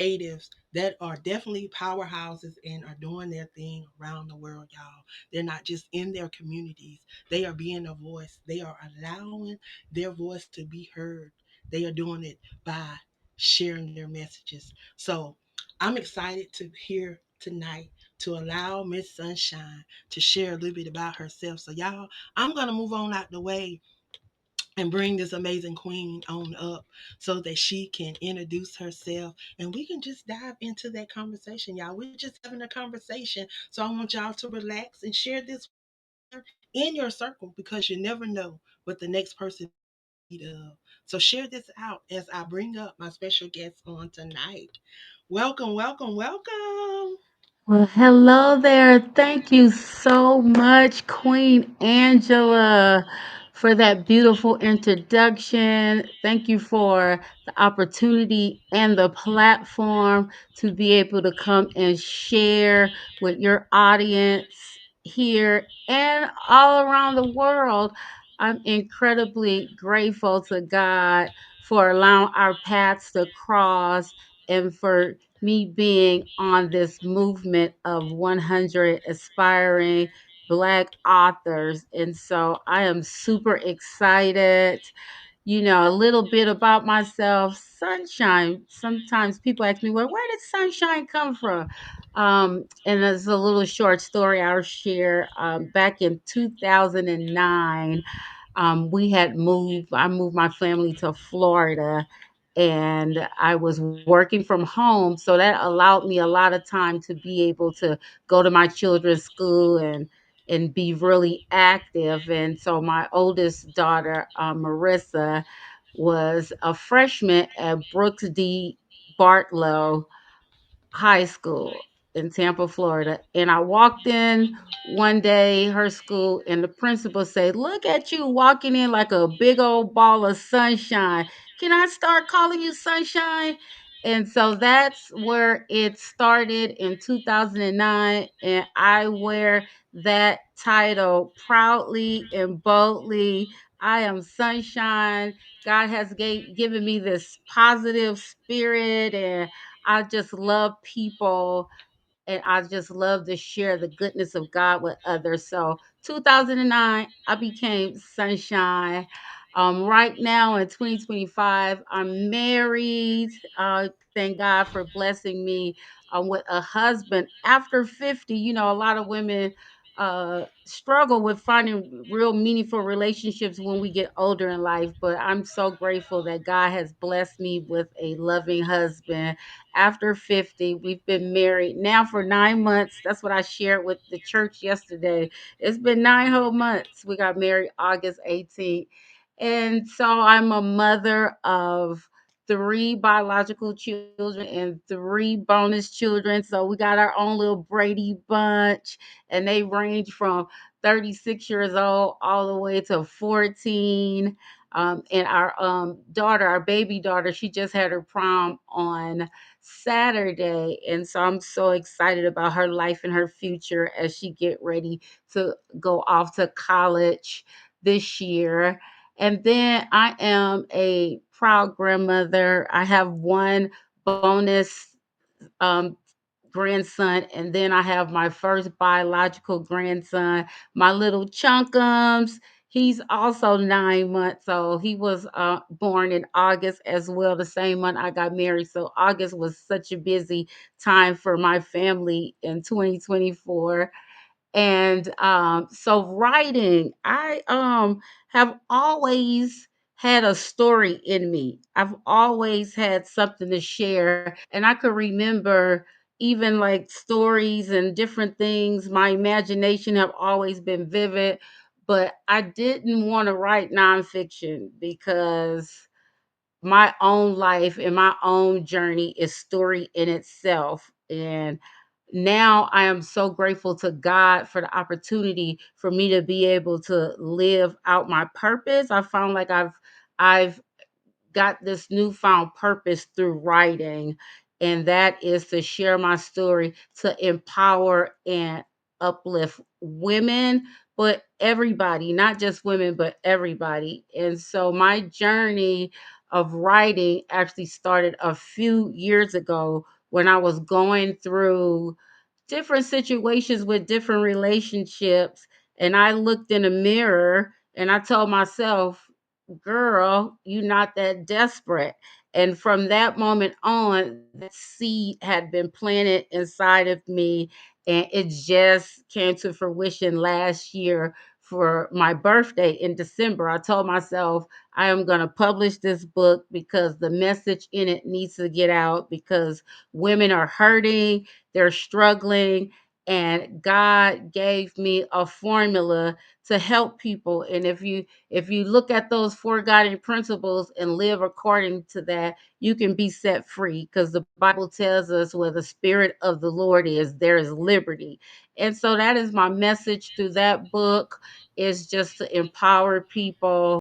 creatives that are definitely powerhouses and are doing their thing around the world, y'all. They're not just in their communities, they are being a voice. They are allowing their voice to be heard. They are doing it by sharing their messages. So I'm excited to hear tonight to allow Miss Sunshine to share a little bit about herself. So, y'all, I'm going to move on out the way and bring this amazing queen on up so that she can introduce herself and we can just dive into that conversation, y'all. We're just having a conversation. So, I want y'all to relax and share this in your circle because you never know what the next person need of. So, share this out as I bring up my special guest on tonight. Welcome, welcome, welcome. Well, hello there. Thank you so much, Queen Angela, for that beautiful introduction. Thank you for the opportunity and the platform to be able to come and share with your audience here and all around the world. I'm incredibly grateful to God for allowing our paths to cross and for me being on this movement of 100 aspiring Black authors. And so I am super excited. A little bit about myself. Sunshine. Sometimes people ask me, well, where did sunshine come from? And there's a little short story I'll share. Back in 2009, I moved my family to Florida, and I was working from home. So that allowed me a lot of time to be able to go to my children's school and be really active. And so my oldest daughter, Marissa, was a freshman at Brooks D. Bartlow High School in Tampa, Florida. And I walked in one day, her school, and the principal said, "Look at you walking in like a big old ball of sunshine. Can I start calling you Sunshine?" And so that's where it started in 2009. And I wear that title proudly and boldly. I am Sunshine. God has given me this positive spirit, and I just love people, and I just love to share the goodness of God with others. So 2009, I became Sunshine. Right now in 2025, I'm married. Thank God for blessing me with a husband. After 50, a lot of women struggle with finding real meaningful relationships when we get older in life. But I'm so grateful that God has blessed me with a loving husband after 50. We've been married now for 9 months. That's what I shared with the church yesterday. It's been 9 whole months. We got married August 18th. And so I'm a mother of three biological children and three bonus children. So we got our own little Brady bunch, and they range from 36 years old all the way to 14. And our daughter, our baby daughter, she just had her prom on Saturday, and so I'm so excited about her life and her future as she get ready to go off to college this year. And then I am a proud grandmother. I have one bonus um, grandson, and then I have my first biological grandson, my little chunkums. He's also 9 months old. He was born in August as well, the same month I got married. So August was such a busy time for my family in 2024. And so writing, I have always had a story in me. I've always had something to share, and I could remember even like stories and different things. My imagination have always been vivid, but I didn't want to write nonfiction because my own life and my own journey is story in itself. And now I am so grateful to God for the opportunity for me to be able to live out my purpose. I found like I've got this newfound purpose through writing, and that is to share my story to empower and uplift women, but everybody, not just women, but everybody. And so my journey of writing actually started a few years ago when I was going through different situations with different relationships. And I looked in a mirror and I told myself, girl, you're not that desperate. And from that moment on, that seed had been planted inside of me. And it just came to fruition last year for my birthday in December. I told myself, I am going to publish this book because the message in it needs to get out, because women are hurting, they're struggling, and God gave me a formula to help people. And if you look at those four guiding principles and live according to that, you can be set free, because the Bible tells us where the spirit of the Lord is, there is liberty. And so that is my message through that book, is just to empower people